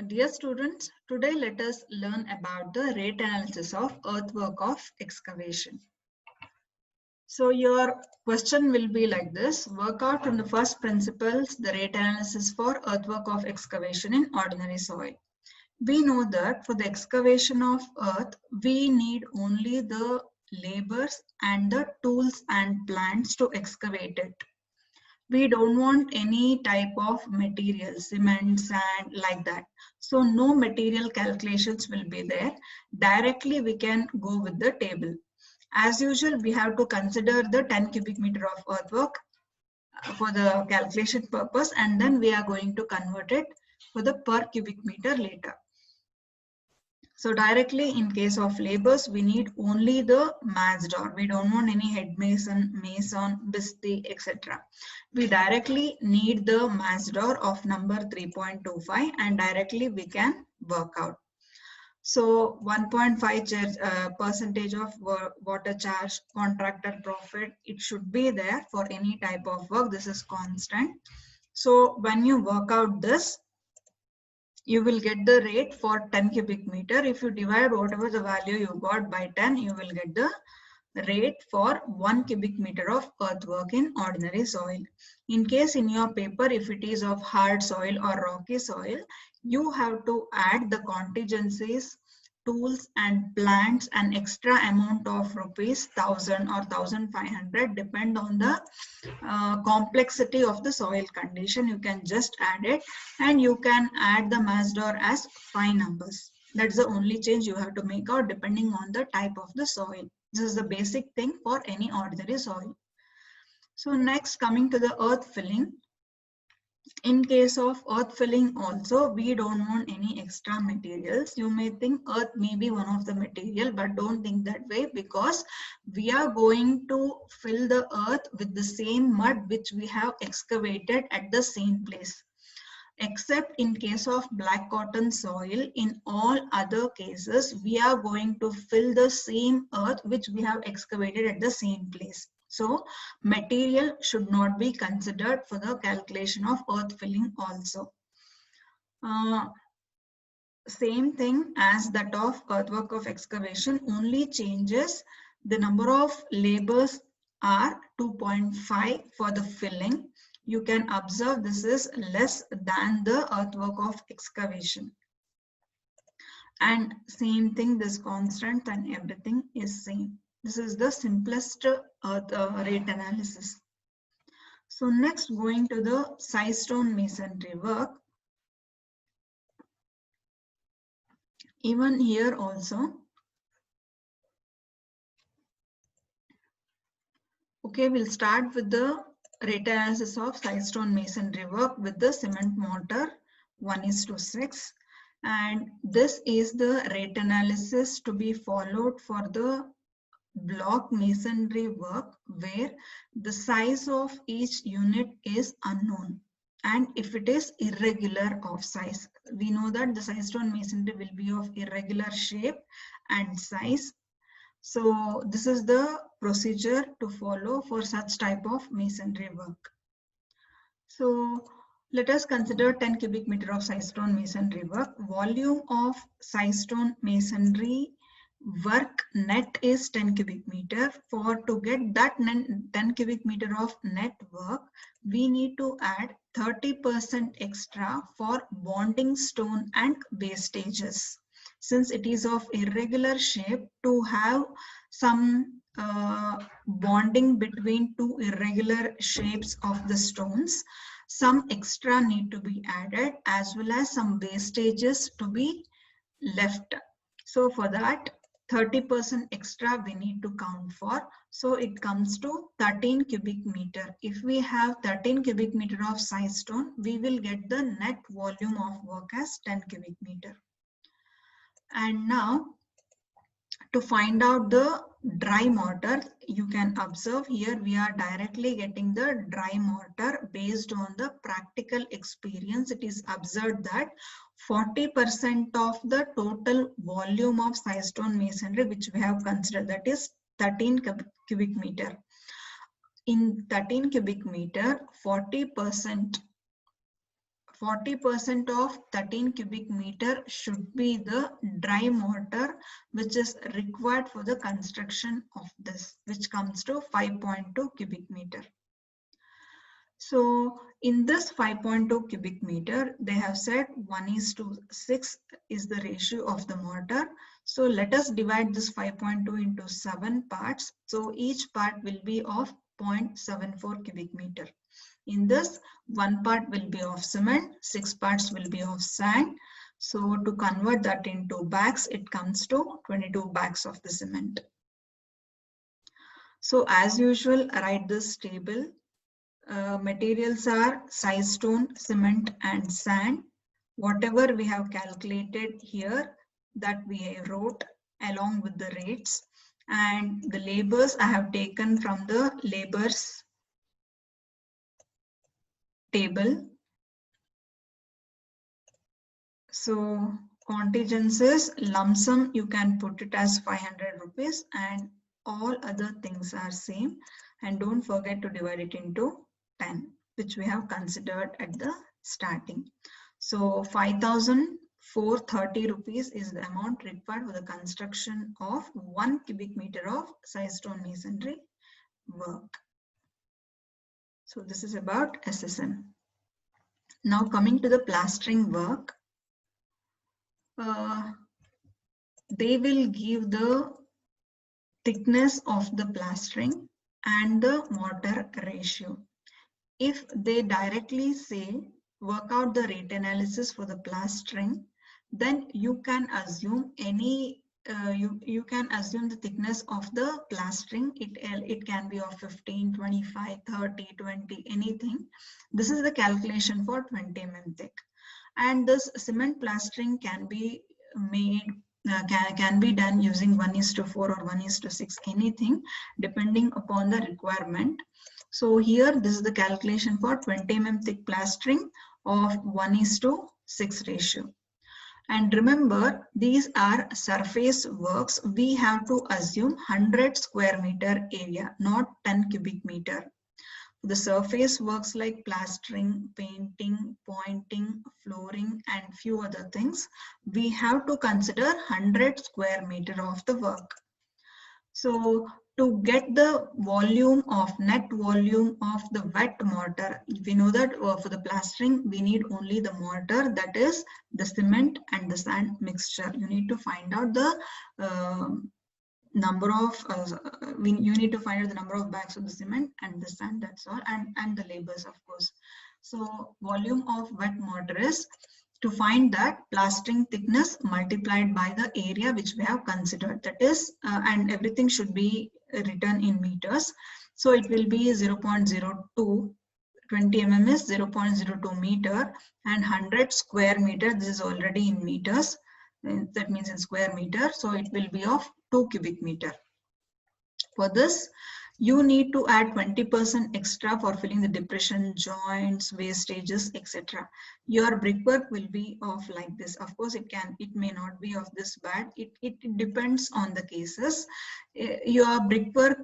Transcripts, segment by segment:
Dear students, today let us learn about the rate analysis of earthwork of excavation. So your question will be like this: work out from the first principles the rate analysis for earthwork of excavation in ordinary soil. We know that for the excavation of earth, we need only the labors and the tools and plants to excavate it. We don't want any type of material, cement, sand, like that. So no material calculations will be there. Directly we can go with the table. As usual, we have to consider the 10 cubic meter of earthwork for the calculation purpose, and then we are going to convert it for the per cubic meter later. So directly in case of labors, we need only the matador. We don't want any head mason, bisty, etc. We directly need the matador of number 3.25 and directly we can work out. So 1.5 percentage of water charge, contractor profit, it should be there for any type of work. This is constant. So when you work out this, you will get the rate for 10 cubic meter. If you divide whatever the value you got by 10, you will get the rate for 1 cubic meter of earthwork in ordinary soil. In case in your paper, if it is of hard soil or rocky soil, you have to add the contingencies, tools and plants, an extra amount of rupees 1000 or 1500, depend on the complexity of the soil condition. You can just add it, and you can add the matador as 5 numbers. That's the only change you have to make out depending on the type of the soil. This is the basic thing for any ordinary soil. So next, coming to the earth filling. In case of earth filling also, we don't want any extra materials. You may think earth may be one of the material, but don't think that way, because we are going to fill the earth with the same mud which we have excavated at the same place. Except in case of black cotton soil, in all other cases, we are going to fill the same earth which we have excavated at the same place. So material should not be considered for the calculation of earth filling also. Same thing as that of earthwork of excavation, only changes the number of labors are 2.5 for the filling. You can observe this is less than the earthwork of excavation. And same thing, this constant and everything is same. This is the simplest rate analysis. So next, going to the size stone masonry work. Even here also, okay, we'll start with the rate analysis of size stone masonry work with the cement mortar 1:6. And this is the rate analysis to be followed for the block masonry work, where the size of each unit is unknown, and if it is irregular of size. We know that the size stone masonry will be of irregular shape and size. So this is the procedure to follow for such type of masonry work. So let us consider 10 cubic meter of size stone masonry work. Volume of size stone masonry work net is 10 cubic meter. For to get that 10 cubic meter of net work, we need to add 30% extra for bonding stone and wastages. Since it is of irregular shape, to have some bonding between two irregular shapes of the stones, some extra need to be added, as well as some wastages to be left. So for that, 30% extra we need to count for. So it comes to 13 cubic meter. If we have 13 cubic meter of size stone, we will get the net volume of work as 10 cubic meter. And now, to find out the dry mortar, you can observe here we are directly getting the dry mortar based on the practical experience. It is observed that 40% of the total volume of size stone masonry which we have considered, that is 13 cubic meter. In 13 cubic meter, 40% 40% of 13 cubic meter should be the dry mortar which is required for the construction of this, which comes to 5.2 cubic meter. So in this 5.2 cubic meter, they have said 1:6 is the ratio of the mortar. So let us divide this 5.2 into 7 parts. So each part will be of 0.74 cubic meter. In this, 1 part will be of cement, 6 parts will be of sand. So to convert that into bags, it comes to 22 bags of the cement. So as usual, write this table. Materials are size stone, cement and sand. Whatever we have calculated here, that we wrote along with the rates, and the labors I have taken from the labors table. So contingencies, lump sum, you can put it as 500 rupees, and all other things are same. And don't forget to divide it into 10, which we have considered at the starting. So 5,430 rupees is the amount required for the construction of 1 cubic meter of size stone masonry work. So this is about SSM. Now coming to the plastering work. They will give the thickness of the plastering and the mortar ratio. If they directly say work out the rate analysis for the plastering, then you can assume any you can assume the thickness of the plastering. It can be of 15, 25, 30, 20, anything. This is the calculation for 20 mm thick. And this cement plastering can be made can be done using 1:4 or 1:6, anything depending upon the requirement. So here this is the calculation for 20 mm thick plastering of 1:6 ratio. And remember, these are surface works. We have to assume 100 square meter area, not 10 cubic meter. The surface works like plastering, painting, pointing, flooring, and few other things, we have to consider 100 square meter of the work. So to get the volume of net volume of the wet mortar, we know that for the plastering, we need only the mortar, that is the cement and the sand mixture. You need to find out the number of you need to find out the number of bags of the cement and the sand, that's all, and the labors, of course. So volume of wet mortar is to find that plastering thickness multiplied by the area which we have considered, that is and everything should be written in meters. So it will be 0.02, 20 mm is 0.02 meter, and 100 square meter, this is already in meters, that means in square meter, so it will be of 2 cubic meter. For this, you need to add 20% extra for filling the depression, joints, wastages, etc. Your brickwork will be of like this. Of course, it may not be of this bad. It depends on the cases. Your brickwork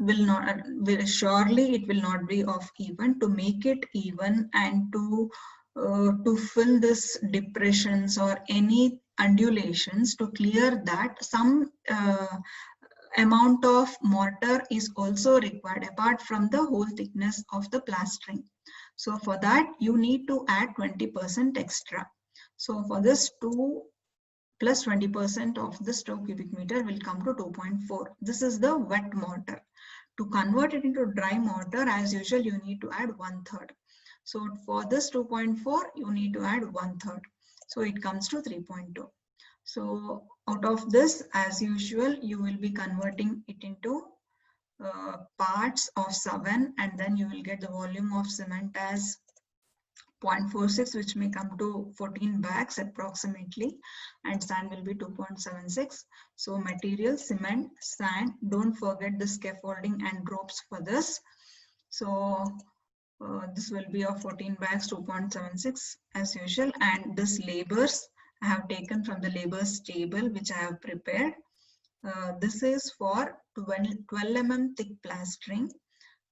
surely it will not be of even. To make it even and to fill this depressions or any undulations, to clear that, some amount of mortar is also required apart from the whole thickness of the plastering. So for that you need to add 20% extra. So for this 2 plus 20% of this 2 cubic meter will come to 2.4. This is the wet mortar. To convert it into dry mortar, as usual, you need to add 1/3. So for this 2.4, you need to add 1/3. So it comes to 3.2. So out of this, as usual, you will be converting it into parts of 7, and then you will get the volume of cement as 0.46, which may come to 14 bags approximately, and sand will be 2.76. So material, cement, sand, don't forget the scaffolding and ropes for this. So this will be of 14 bags, 2.76 as usual, and this labors I have taken from the labors table which I have prepared. This is for 12 mm thick plastering.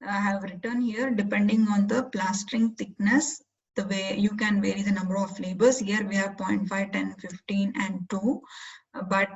I have written here depending on the plastering thickness, the way you can vary the number of labors. Here we have 0.5, 10, 15 and 2, but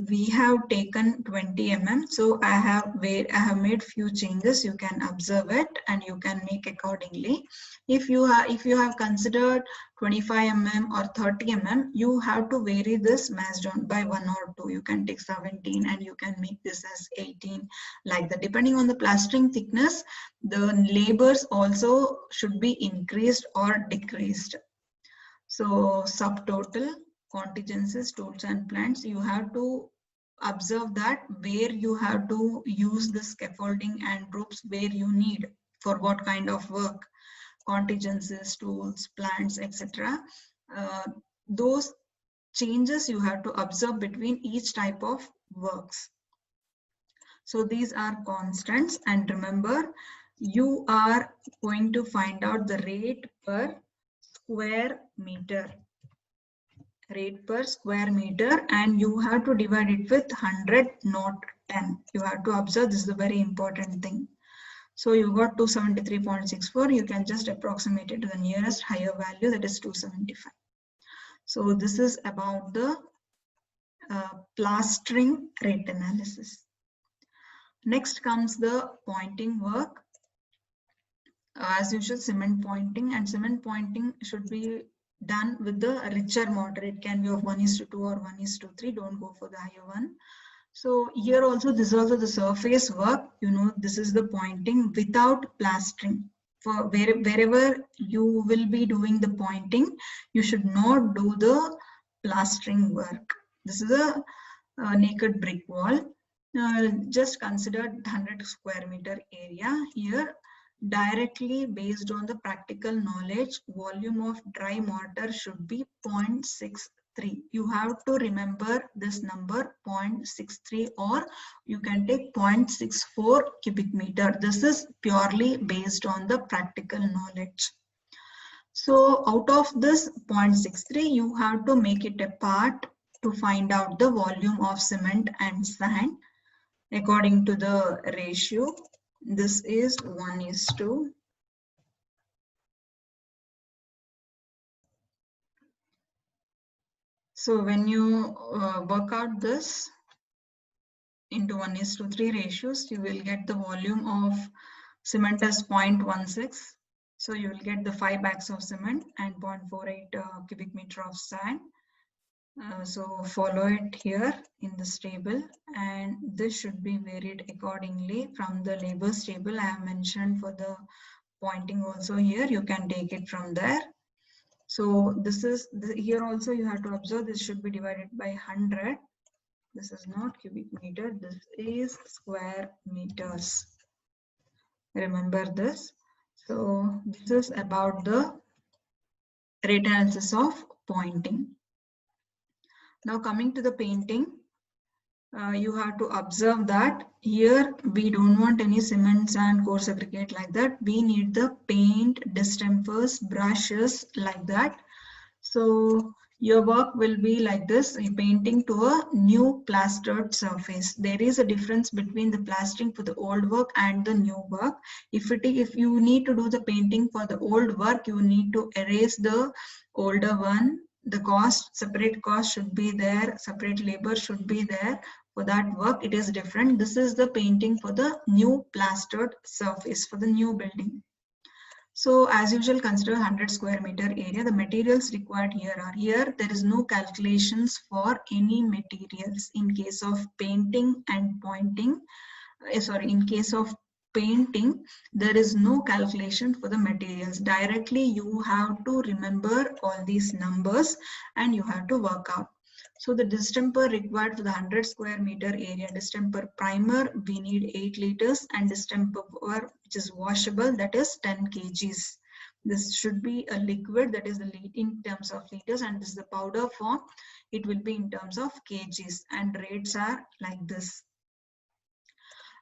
we have taken 20 mm. So I have made few changes. You can observe it and you can make accordingly. If you have considered 25 mm or 30 mm, you have to vary this mass down by 1 or 2. You can take 17 and you can make this as 18, like that. Depending on the plastering thickness, the labors also should be increased or decreased. So subtotal, contingencies, tools and plants, you have to observe that where you have to use the scaffolding and ropes, where you need for what kind of work, contingencies, tools, plants, etc. Those changes you have to observe between each type of works. So these are constants, and remember, you are going to find out the rate per square meter. Rate per square meter, and you have to divide it with 100, not 10. You have to observe, this is a very important thing. So you got 273.64. You can just approximate it to the nearest higher value, that is 275. So this is about the plastering rate analysis. Next comes the pointing work. As usual, cement pointing, and cement pointing should be done with the richer mortar. It can be of 1:2 or 1:3. Don't go for the higher one. So here also, this is also the surface work. You know, this is the pointing without plastering. For wherever you will be doing the pointing, you should not do the plastering work. This is a naked brick wall. Just consider 100 square meter area here. Directly based on the practical knowledge, volume of dry mortar should be 0.63. You have to remember this number, 0.63, or you can take 0.64 cubic meter. This is purely based on the practical knowledge. So out of this 0.63, you have to make it a part to find out the volume of cement and sand according to the ratio. This is 1:2. So when you work out this into 1:3 ratios, you will get the volume of cement as 0.16. So you will get the 5 bags of cement and 0.48 cubic meter of sand. So follow it here in this table, and this should be varied accordingly from the labors table I have mentioned for the pointing also. Here you can take it from there. So this is here also you have to observe, this should be divided by 100. This is not cubic meter, this is square meters. Remember this. So this is about the rate analysis of pointing. Now coming to the painting, you have to observe that here we don't want any cement, sand, coarse aggregate like that. We need the paint, distempers, brushes like that. So your work will be like this, painting to a new plastered surface. There is a difference between the plastering for the old work and the new work. If you need to do the painting for the old work, you need to erase the older one. The separate cost should be there, separate labor should be there. For that work, it is different. This is the painting for the new plastered surface, for the new building. So as usual, consider 100 square meter area. The materials required here are, here there is no calculations for any materials in case of painting and pointing. In case of painting, there is no calculation for the materials. Directly you have to remember all these numbers and you have to work out. So the distemper required for the 100 square meter area, distemper primer, we need 8 liters, and distemper which is washable, that is 10 kgs. This should be a liquid, that is the lead in terms of liters, and this is the powder form, it will be in terms of kgs, and rates are like this.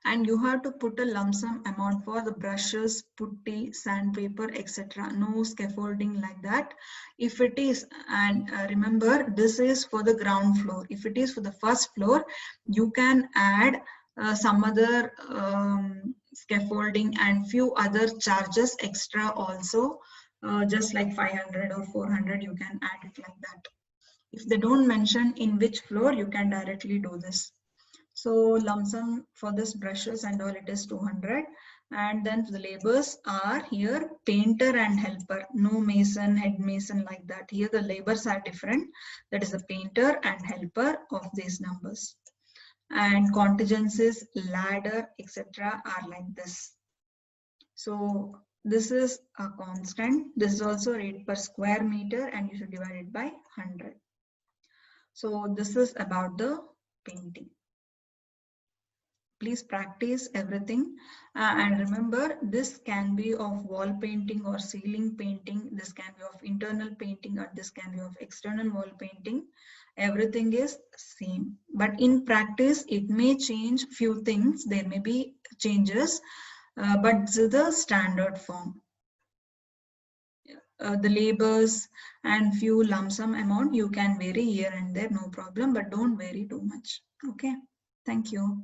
And you have to put a lump sum amount for the brushes, putty, sandpaper, etc. No scaffolding like that. If it is, and remember, this is for the ground floor. If it is for the first floor, you can add some other scaffolding and few other charges extra also. just like 500 or 400, you can add it like that. If they don't mention in which floor, you can directly do this. So lump sum for this brushes and all, it is 200. And then the labors are here painter and helper, no mason, head mason like that. Here the labors are different. That is the painter and helper of these numbers. And contingencies, ladder, etc. are like this. So this is a constant. This is also rate per square meter, and you should divide it by 100. So this is about the painting. Please practice everything, and remember, this can be of wall painting or ceiling painting, this can be of internal painting, or this can be of external wall painting. Everything is same, but in practice it may change few things, there may be changes, but this is the standard form. The labors and few lump sum amount you can vary here and there, no problem, but don't vary too much. Okay, thank you.